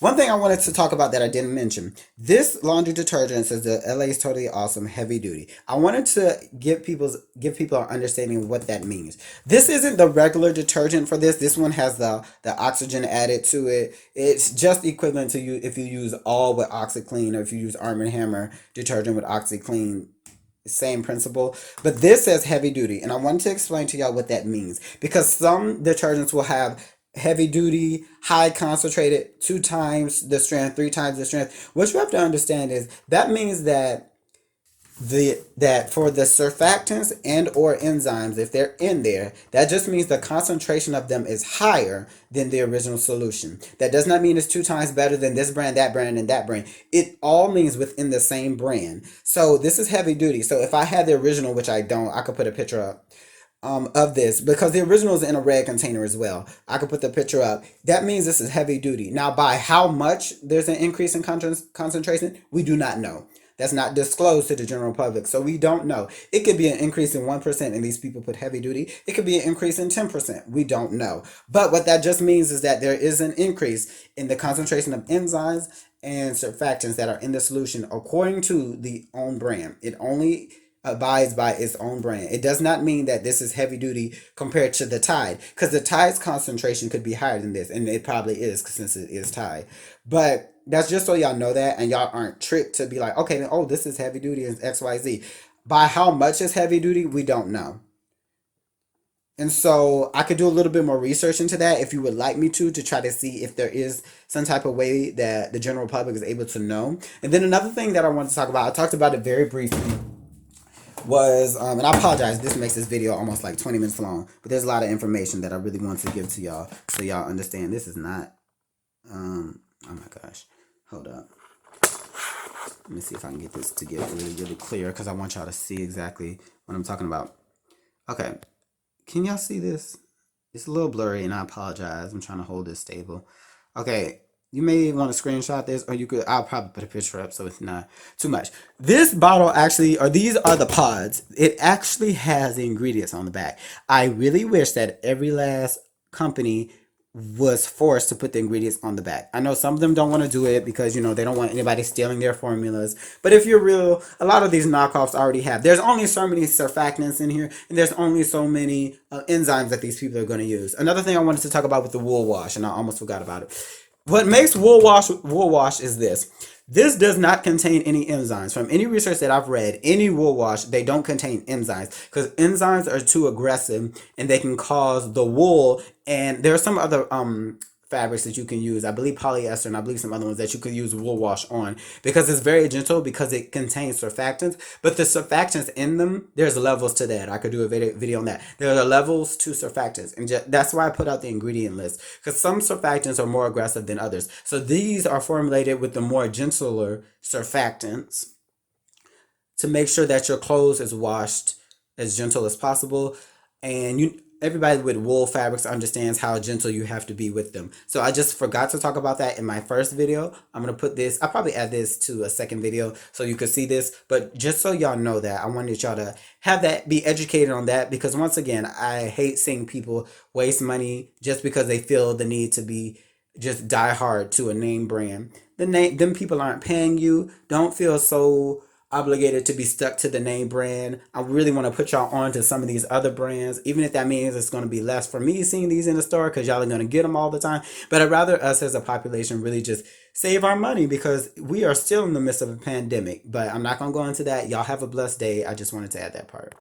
One thing I wanted to talk about that I didn't mention. This laundry detergent says the LA is totally awesome, heavy duty. I wanted to give people an understanding of what that means. This isn't the regular detergent for this. This one has the oxygen added to it. It's just equivalent to you if you use all with OxiClean or if you use Arm& and Hammer detergent with OxiClean, same principle. But this says heavy duty, and I want to explain to y'all what that means because some detergents will have heavy duty, high concentrated, two times the strength, three times the strength. What you have to understand is that means that for the surfactants and or enzymes, if they're in there, that just means the concentration of them is higher than the original solution. That does not mean it's two times better than this brand, and that brand. It all means within the same brand. So this is heavy duty. So if I had the original, which I don't, I could put a picture up of this because the original is in a red container as well. I could put the picture up. That means this is heavy duty. Now, by how much there's an increase in concentration, we do not know. That's not disclosed to the general public. So we don't know. It could be an increase in 1% and these people put heavy duty. It could be an increase in 10%. We don't know. But what that just means is that there is an increase in the concentration of enzymes and surfactants that are in the solution according to the own brand. It only abides by its own brand. It does not mean that this is heavy duty compared to the Tide, because the Tide's concentration could be higher than this, and it probably is since it is Tide. But that's just so y'all know that, and y'all aren't tricked to be like, okay, then, oh, this is heavy duty and XYZ. By how much is heavy duty, we don't know. And so I could do a little bit more research into that if you would like me to try to see if there is some type of way that the general public is able to know. And then another thing that I want to talk about, I talked about it very briefly, was and I apologize, this makes this video almost like 20 minutes long, but there's a lot of information that I really want to give to y'all so y'all understand this is not oh my gosh, hold up, let me see if I can get this to get really clear because I want y'all to see exactly what I'm talking about. Okay, can y'all see this? It's a little blurry and I apologize, I'm trying to hold this stable. Okay, you may want to screenshot this, or you could, I'll probably put a picture up so it's not too much. This bottle actually, or these are the pods. It actually has the ingredients on the back. I really wish that every last company was forced to put the ingredients on the back. I know some of them don't want to do it because, they don't want anybody stealing their formulas. But if you're real, a lot of these knockoffs already have. There's only so many surfactants in here, and there's only so many enzymes that these people are going to use. Another thing I wanted to talk about with the wool wash, and I almost forgot about it. What makes wool wash is this. This does not contain any enzymes. From any research that I've read, any wool wash, they don't contain enzymes because enzymes are too aggressive and they can cause the wool. And there are some other fabrics that you can use. I believe polyester and I believe some other ones that you could use wool wash on because it's very gentle because it contains surfactants. But the surfactants in them, there's levels to that. I could do a video on that. There are levels to surfactants, and that's why I put out the ingredient list because some surfactants are more aggressive than others. So these are formulated with the more gentler surfactants to make sure that your clothes is washed as gentle as possible. And everybody with wool fabrics understands how gentle you have to be with them. So I just forgot to talk about that in my first video. I'm going to put this, I'll probably add this to a second video so you could see this. But just so y'all know that, I wanted y'all to have that, be educated on that, because once again, I hate seeing people waste money just because they feel the need to be just die hard to a name brand. Them people aren't paying you. Don't feel so obligated to be stuck to the name brand. I really want to put y'all on to some of these other brands, even if that means it's going to be less for me seeing these in the store because y'all are going to get them all the time. But I'd rather us as a population really just save our money because we are still in the midst of a pandemic. But I'm not going to go into that. Y'all have a blessed day. I just wanted to add that part.